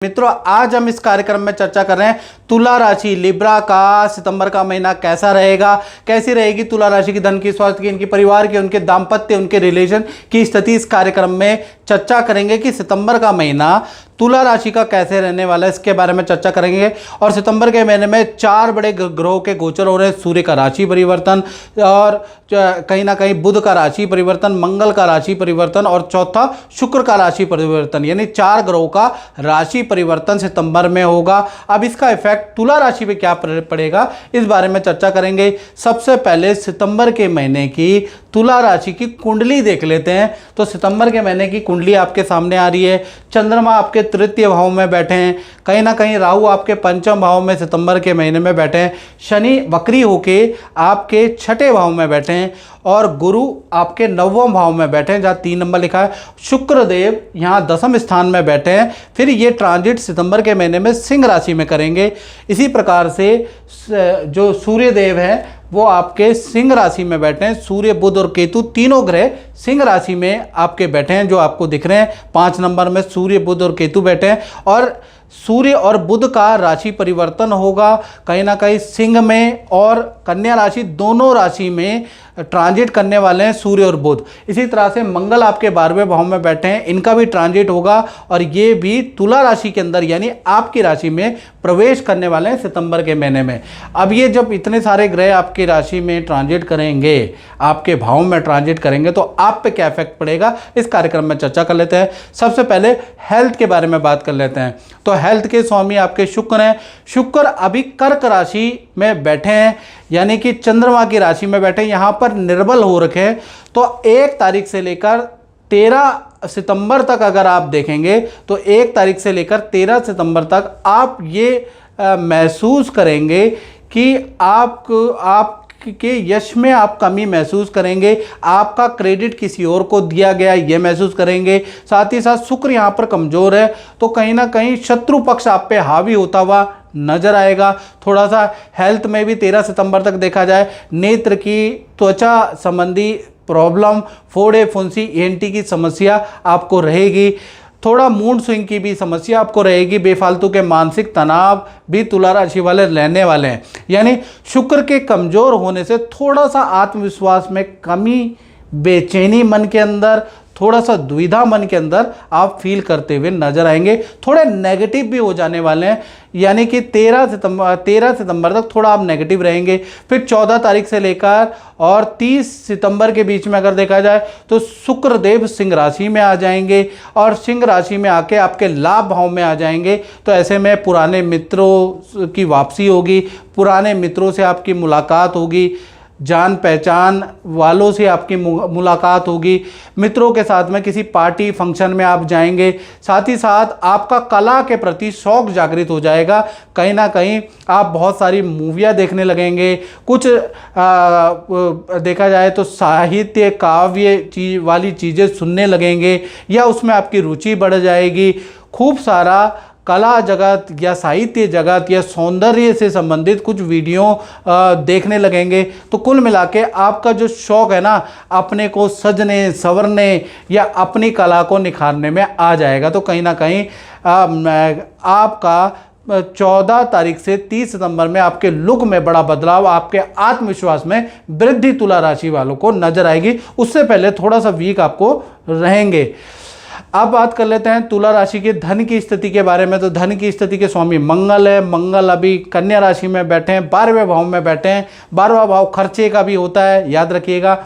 मित्रों, आज हम इस कार्यक्रम में चर्चा कर रहे हैं तुला राशि लिब्रा का सितंबर का महीना कैसा रहेगा, कैसी रहेगी तुला राशि की धन की, स्वास्थ्य की, इनके परिवार की, उनके दाम्पत्य, उनके रिलेशन की स्थिति। इस कार्यक्रम में चर्चा करेंगे कि सितंबर का महीना तुला राशि का कैसे रहने वाला है, इसके बारे में चर्चा करेंगे। और सितंबर के महीने में 4 बड़े ग्रहों के गोचर हो रहे हैं। सूर्य का राशि परिवर्तन, और कहीं ना कहीं बुध का राशि परिवर्तन, मंगल का राशि परिवर्तन, और चौथा शुक्र का राशि परिवर्तन, यानी 4 ग्रहों का राशि परिवर्तन सितंबर में होगा। अब इसका इफेक्ट तुला राशि पे क्या पड़ेगा, इस बारे में चर्चा करेंगे। सबसे पहले सितंबर के महीने की तुला राशि की कुंडली देख लेते हैं। तो सितंबर के महीने की कुंडली आपके सामने आ रही है। चंद्रमा आपके तृतीय भाव में बैठे हैं, कहीं ना कहीं राहु आपके पंचम भाव में सितंबर के महीने में बैठे हैं, शनि वक्री होके आपके छठे भाव में बैठे हैं, और गुरु आपके 9वें भाव में बैठे हैं जहाँ 3 नंबर लिखा है। शुक्र देव यहाँ 10वें स्थान में बैठे हैं। फिर ये ट्रांजिट सितंबर के महीने में सिंह राशि में करेंगे। इसी प्रकार से जो सूर्य देव है वो आपके सिंह राशि में बैठे हैं। सूर्य, बुध और केतु तीनों ग्रह सिंह राशि में आपके बैठे हैं, जो आपको दिख रहे हैं। 5 नंबर में सूर्य, बुध और केतु बैठे हैं, और सूर्य और बुध का राशि परिवर्तन होगा कहीं ना कहीं सिंह में और कन्या राशि, दोनों राशि में ट्रांजिट करने वाले हैं सूर्य और बुध। इसी तरह से मंगल आपके 12वें भाव में बैठे हैं, इनका भी ट्रांजिट होगा, और ये भी तुला राशि के अंदर यानी आपकी राशि में प्रवेश करने वाले हैं सितंबर के महीने में। अब ये जब इतने सारे ग्रह आपकी राशि में ट्रांजिट करेंगे, आपके भाव में ट्रांजिट करेंगे, तो आप पे क्या इफेक्ट पड़ेगा, इस कार्यक्रम में चर्चा कर लेते हैं। सबसे पहले हेल्थ के बारे में बात कर लेते हैं। तो हेल्थ के स्वामी आपके शुक्र हैं। शुक्र अभी कर्क राशि में बैठे हैं, यानी कि चंद्रमा की राशि में बैठे हैं, यहाँ पर निर्बल हो रखे हैं। तो 1 तारीख से लेकर 13 सितंबर तक अगर आप देखेंगे तो 1 तारीख से लेकर 13 सितंबर तक आप ये महसूस करेंगे कि आपके यश में आप कमी महसूस करेंगे, आपका क्रेडिट किसी और को दिया गया ये महसूस करेंगे। साथ ही साथ शुक्र यहाँ पर कमज़ोर है, तो कहीं ना कहीं शत्रु पक्ष आप पे हावी होता हुआ नजर आएगा। थोड़ा सा हेल्थ में भी 13 सितंबर तक देखा जाए, नेत्र की, त्वचा संबंधी प्रॉब्लम, फोड़े फुंसी, ENT की समस्या आपको रहेगी। थोड़ा मूड स्विंग की भी समस्या आपको रहेगी। बेफालतू के मानसिक तनाव भी तुला राशि वाले रहने वाले हैं। यानी शुक्र के कमज़ोर होने से थोड़ा सा आत्मविश्वास में कमी, बेचैनी मन के अंदर, थोड़ा सा दुविधा मन के अंदर आप फील करते हुए नजर आएंगे। थोड़े नेगेटिव भी हो जाने वाले हैं, यानी कि 13 सितंबर तक थोड़ा आप नेगेटिव रहेंगे। फिर 14 तारीख से लेकर और 30 सितंबर के बीच में अगर देखा जाए तो शुक्र देव सिंह राशि में आ जाएंगे, और सिंह राशि में आके आपके लाभ भाव में आ जाएंगे। तो ऐसे में पुराने मित्रों की वापसी होगी, पुराने मित्रों से आपकी मुलाकात होगी, जान पहचान वालों से आपकी मुलाकात होगी, मित्रों के साथ में किसी पार्टी फंक्शन में आप जाएंगे। साथ ही साथ आपका कला के प्रति शौक जागृत हो जाएगा। कहीं ना कहीं आप बहुत सारी मूवियाँ देखने लगेंगे। कुछ देखा जाए तो साहित्य, काव्य वाली चीज़ें सुनने लगेंगे, या उसमें आपकी रुचि बढ़ जाएगी। खूब सारा कला जगत या साहित्य जगत या सौंदर्य से संबंधित कुछ वीडियो देखने लगेंगे। तो कुल मिला के आपका जो शौक़ है ना, अपने को सजने संवरने या अपनी कला को निखारने में आ जाएगा। तो कहीं ना कहीं आपका 14 तारीख से 30 सितंबर में आपके लुक में बड़ा बदलाव, आपके आत्मविश्वास में वृद्धि तुला राशि वालों को नजर आएगी। उससे पहले थोड़ा सा वीक आपको रहेंगे। अब बात कर लेते हैं तुला राशि के धन की स्थिति के बारे में। तो धन की स्थिति के स्वामी मंगल है। मंगल अभी कन्या राशि में बैठे हैं, 12वें भाव में बैठे हैं। 12वां भाव खर्चे का भी होता है, याद रखिएगा।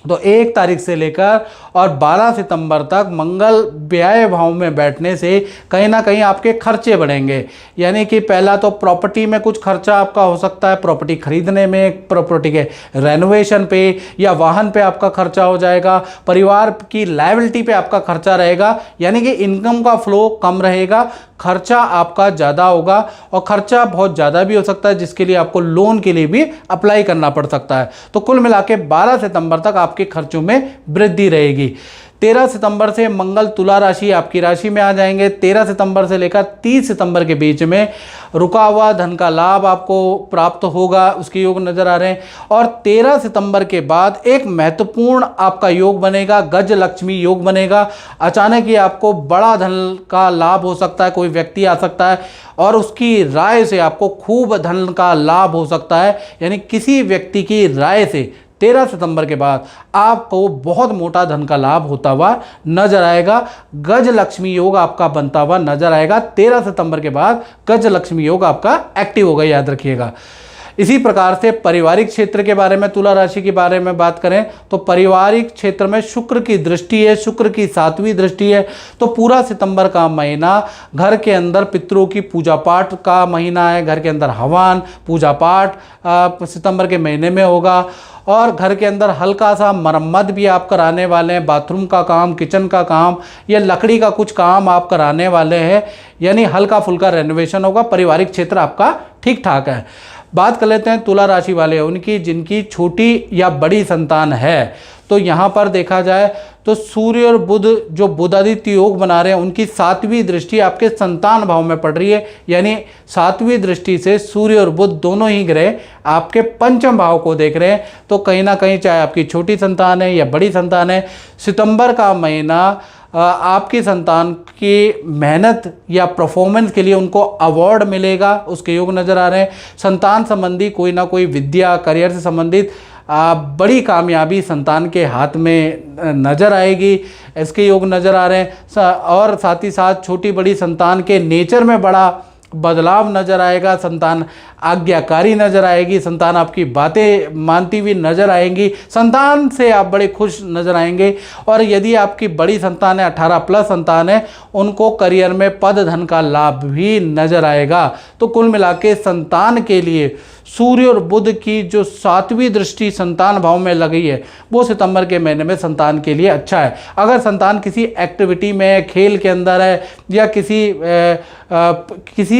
तो 1 तारीख से लेकर और 12 सितंबर तक मंगल व्यय भाव में बैठने से कहीं ना कहीं आपके खर्चे बढ़ेंगे। यानी कि पहला तो प्रॉपर्टी में कुछ खर्चा आपका हो सकता है, प्रॉपर्टी खरीदने में, प्रॉपर्टी के रेनोवेशन पे या वाहन पे आपका खर्चा हो जाएगा। परिवार की लायबिलिटी पे आपका खर्चा रहेगा, यानी कि इनकम का फ्लो कम रहेगा, खर्चा आपका ज़्यादा होगा, और खर्चा बहुत ज़्यादा भी हो सकता है जिसके लिए आपको लोन के लिए भी अप्लाई करना पड़ सकता है। तो कुल मिला के 12 सितंबर तक आपके खर्चों में वृद्धि रहेगी। 13 सितंबर से मंगल तुला राशि आपकी राशि में आ जाएंगे। 13 सितंबर से लेकर 30 सितंबर के बीच में रुका हुआ धन का लाभ आपको प्राप्त होगा, उसके योग नजर आ रहे हैं। और 13 सितंबर के बाद एक महत्वपूर्ण आपका योग बनेगा, गज लक्ष्मी योग बनेगा। अचानक ही आपको बड़ा धन का लाभ हो सकता है, कोई व्यक्ति आ सकता है और उसकी राय से आपको खूब धन का लाभ हो सकता है। यानी किसी व्यक्ति की राय से 13 सितंबर के बाद आपको बहुत मोटा धन का लाभ होता हुआ नजर आएगा। गज लक्ष्मी योग आपका बनता हुआ नजर आएगा। 13 सितंबर के बाद गज लक्ष्मी योग आपका एक्टिव होगा, याद रखिएगा। इसी प्रकार से पारिवारिक क्षेत्र के बारे में, तुला राशि के बारे में बात करें तो पारिवारिक क्षेत्र में शुक्र की दृष्टि है, शुक्र की 7वीं दृष्टि है। तो पूरा सितंबर का महीना घर के अंदर पितरों की पूजा पाठ का महीना है। घर के अंदर हवन पूजा पाठ सितंबर के महीने में होगा। और घर के अंदर हल्का सा मरम्मत भी आप कराने वाले हैं, बाथरूम का काम, किचन का काम या लकड़ी का कुछ काम आप कराने वाले हैं। यानी हल्का फुल्का रेनोवेशन होगा। पारिवारिक क्षेत्र आपका ठीक ठाक है। बात कर लेते हैं तुला राशि वाले उनकी जिनकी छोटी या बड़ी संतान है। तो यहाँ पर देखा जाए तो सूर्य और बुध जो बुधादित्य योग बना रहे हैं, उनकी 7वीं दृष्टि आपके संतान भाव में पड़ रही है। यानी 7वीं दृष्टि से सूर्य और बुध दोनों ही ग्रह आपके पंचम भाव को देख रहे हैं। तो कहीं ना कहीं चाहे आपकी छोटी संतान है या बड़ी संतान है, सितंबर का महीना आपकी संतान की मेहनत या परफॉर्मेंस के लिए उनको अवार्ड मिलेगा, उसके योग नज़र आ रहे हैं। संतान संबंधी कोई ना कोई विद्या, करियर से संबंधित बड़ी कामयाबी संतान के हाथ में नज़र आएगी, इसके योग नज़र आ रहे हैं। और साथ ही साथ छोटी बड़ी संतान के नेचर में बड़ा बदलाव नज़र आएगा। संतान आज्ञाकारी नज़र आएगी, संतान आपकी बातें मानती हुई नज़र आएंगी, संतान से आप बड़े खुश नज़र आएंगे। और यदि आपकी बड़ी संतान है, 18+ संतान है, उनको करियर में पद धन का लाभ भी नज़र आएगा। तो कुल मिला के संतान के लिए सूर्य और बुध की जो 7वीं दृष्टि संतान भाव में लगी है, वो सितंबर के महीने में संतान के लिए अच्छा है। अगर संतान किसी एक्टिविटी में, खेल के अंदर है या किसी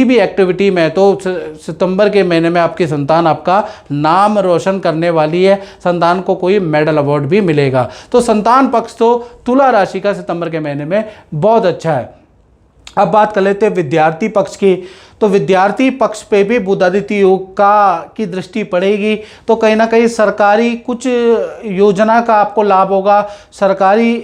भी एक्टिविटी में, तो सितंबर के महीने में आपकी संतान आपका नाम रोशन करने वाली है। संतान को कोई मेडल अवार्ड भी मिलेगा। तो संतान पक्ष तो तुला राशि का सितंबर के महीने में बहुत अच्छा है। अब बात कर लेते हैं विद्यार्थी पक्ष की। तो विद्यार्थी पक्ष पे भी बुधादित्य योग की दृष्टि पड़ेगी। तो कहीं ना कहीं सरकारी कुछ योजना का आपको लाभ होगा, सरकारी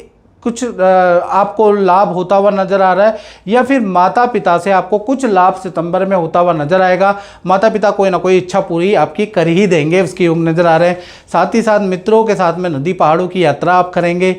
कुछ आपको लाभ होता हुआ नजर आ रहा है, या फिर माता पिता से आपको कुछ लाभ सितंबर में होता हुआ नजर आएगा। माता पिता कोई ना कोई इच्छा पूरी आपकी कर ही देंगे, उसके योग नजर आ रहे हैं। साथ ही साथ मित्रों के साथ में नदी पहाड़ों की यात्रा आप करेंगे।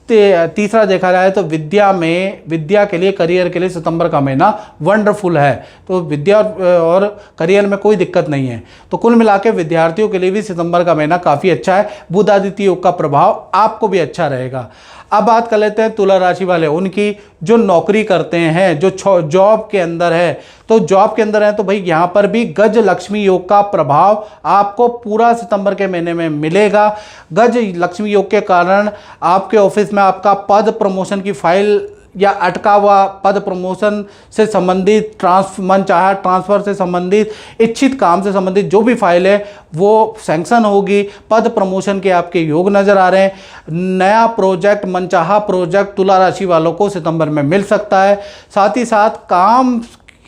तीसरा देखा जाए तो विद्या के लिए, करियर के लिए सितंबर का महीना वंडरफुल है। तो विद्या और करियर में कोई दिक्कत नहीं है। तो कुल मिला के विद्यार्थियों के लिए भी सितंबर का महीना काफ़ी अच्छा है। बुधादित्य योग का प्रभाव आपको भी अच्छा रहेगा। अब बात कर लेते हैं तुला राशि वाले उनकी जो नौकरी करते हैं, जो जॉब के अंदर है। तो जॉब के अंदर है तो भाई यहाँ पर भी गज लक्ष्मी योग का प्रभाव आपको पूरा सितंबर के महीने में मिलेगा। गज लक्ष्मी योग के कारण आपके ऑफिस में आपका पद प्रमोशन की फाइल या अटका हुआ पद प्रमोशन से संबंधित, ट्रांसफ़र से संबंधित, इच्छित काम से संबंधित जो भी फाइल है वो सैंक्शन होगी। पद प्रमोशन के आपके योग नज़र आ रहे हैं। नया प्रोजेक्ट, मनचाहा प्रोजेक्ट तुला राशि वालों को सितंबर में मिल सकता है। साथ ही साथ काम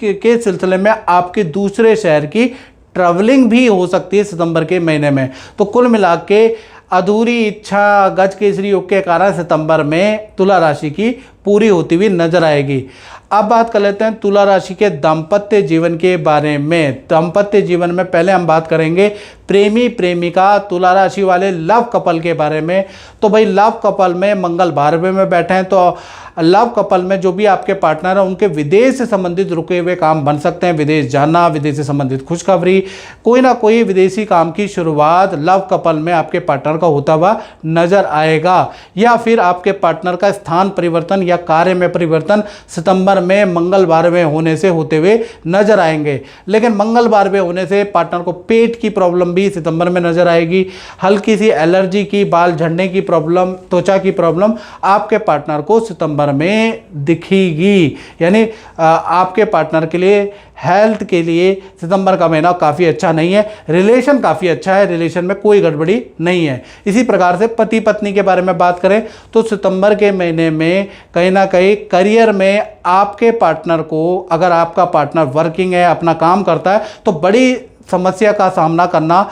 के सिलसिले में आपके दूसरे शहर की ट्रैवलिंग भी हो सकती है सितंबर के महीने में। तो कुल मिला के अधूरी इच्छा गज केसरी योग के कारण सितंबर में तुला राशि की पूरी होती हुई नजर आएगी। अब बात कर लेते हैं तुला राशि के दाम्पत्य जीवन के बारे में। दाम्पत्य जीवन में पहले हम बात करेंगे प्रेमी प्रेमिका तुला राशि वाले लव कपल के बारे में। तो भाई लव कपल में मंगल 12वें में बैठे हैं, तो लव कपल में जो भी आपके पार्टनर हैं उनके विदेश से संबंधित रुके हुए काम बन सकते हैं। विदेश जाना, विदेश से संबंधित खुशखबरी, कोई ना कोई विदेशी काम की शुरुआत लव कपल में आपके पार्टनर का होता हुआ नजर आएगा। या फिर आपके पार्टनर का स्थान परिवर्तन या कार्य में परिवर्तन सितंबर में मंगलवार में होने से होते हुए नजर आएंगे। लेकिन मंगलवार में होने से पार्टनर को पेट की प्रॉब्लम भी सितंबर में नजर आएगी, हल्की सी एलर्जी की, बाल झड़ने की प्रॉब्लम, त्वचा की प्रॉब्लम आपके पार्टनर को सितंबर में दिखेगी। यानी आपके पार्टनर के लिए हेल्थ के लिए सितंबर का महीना काफ़ी अच्छा नहीं है। रिलेशन काफ़ी अच्छा है, रिलेशन में कोई गड़बड़ी नहीं है। इसी प्रकार से पति पत्नी के बारे में बात करें तो सितंबर के महीने में कहीं ना कहीं करियर में आपके पार्टनर को, अगर आपका पार्टनर वर्किंग है, अपना काम करता है, तो बड़ी समस्या का सामना करना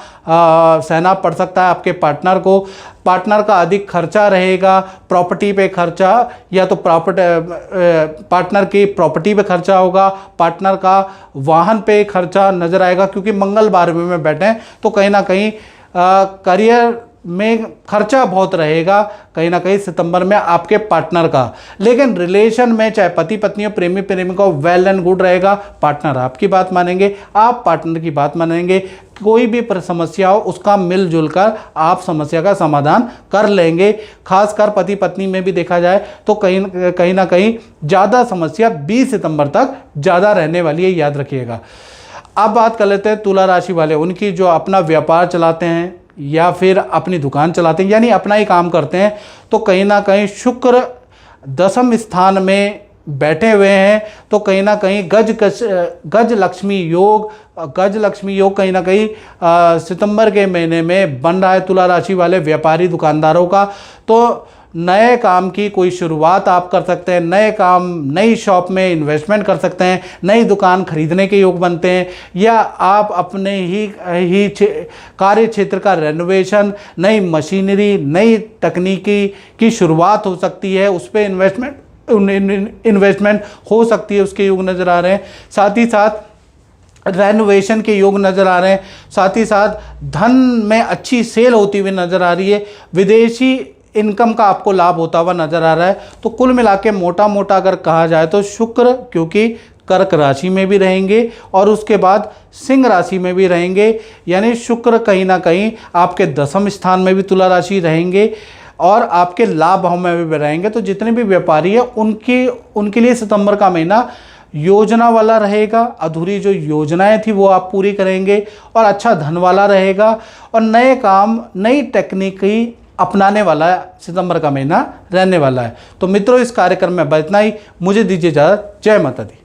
सहना पड़ सकता है आपके पार्टनर को। पार्टनर का अधिक खर्चा रहेगा, प्रॉपर्टी पे खर्चा, या तो पार्टनर की प्रॉपर्टी पे खर्चा होगा, पार्टनर का वाहन पे खर्चा नजर आएगा, क्योंकि मंगलवार में बैठे हैं तो कहीं ना कहीं करियर में खर्चा बहुत रहेगा कहीं ना कहीं सितंबर में आपके पार्टनर का। लेकिन रिलेशन में चाहे पति पत्नी हो, प्रेमी प्रेमिका हो, वेल एंड गुड रहेगा। पार्टनर आपकी बात मानेंगे, आप पार्टनर की बात मानेंगे। कोई भी समस्या हो उसका मिलजुल कर आप समस्या का समाधान कर लेंगे। खासकर पति पत्नी में भी देखा जाए तो कहीं ना कहीं ज़्यादा समस्या 20 सितंबर तक ज़्यादा रहने वाली है, याद रखिएगा। अब बात कर लेते हैं तुला राशि वाले, उनकी जो अपना व्यापार चलाते हैं या फिर अपनी दुकान चलाते हैं, यानी अपना ही काम करते हैं, तो कहीं ना कहीं शुक्र 10वें स्थान में बैठे हुए हैं, तो कहीं ना कहीं गज लक्ष्मी योग कहीं ना कहीं सितंबर के महीने में बन रहा है तुला राशि वाले व्यापारी दुकानदारों का। तो नए काम की कोई शुरुआत आप कर सकते हैं, नए काम, नई शॉप में इन्वेस्टमेंट कर सकते हैं, नई दुकान खरीदने के योग बनते हैं, या आप अपने ही कार्य क्षेत्र का रेनोवेशन, नई मशीनरी, नई तकनीकी की शुरुआत हो सकती है, उस पर इन्वेस्टमेंट हो सकती है, उसके योग नज़र आ रहे हैं। साथ ही साथ रेनोवेशन के योग नज़र आ रहे हैं, साथ ही साथ धन में अच्छी सेल होती हुई नज़र आ रही है, विदेशी इनकम का आपको लाभ होता हुआ नजर आ रहा है। तो कुल मिला के मोटा मोटा अगर कहा जाए तो शुक्र, क्योंकि कर्क राशि में भी रहेंगे और उसके बाद सिंह राशि में भी रहेंगे, यानी शुक्र कहीं ना कहीं आपके 10वें स्थान में भी तुला राशि रहेंगे और आपके लाभ भाव में भी रहेंगे। तो जितने भी व्यापारी है उनके लिए सितंबर का महीना योजना वाला रहेगा। अधूरी जो योजनाएं थी वो आप पूरी करेंगे और अच्छा धन वाला रहेगा और नए काम, नई तकनीकी अपनाने वाला सितंबर का महीना रहने वाला है। तो मित्रों, इस कार्यक्रम में बस इतना ही। मुझे दीजिए इजाजत। जय माता दी।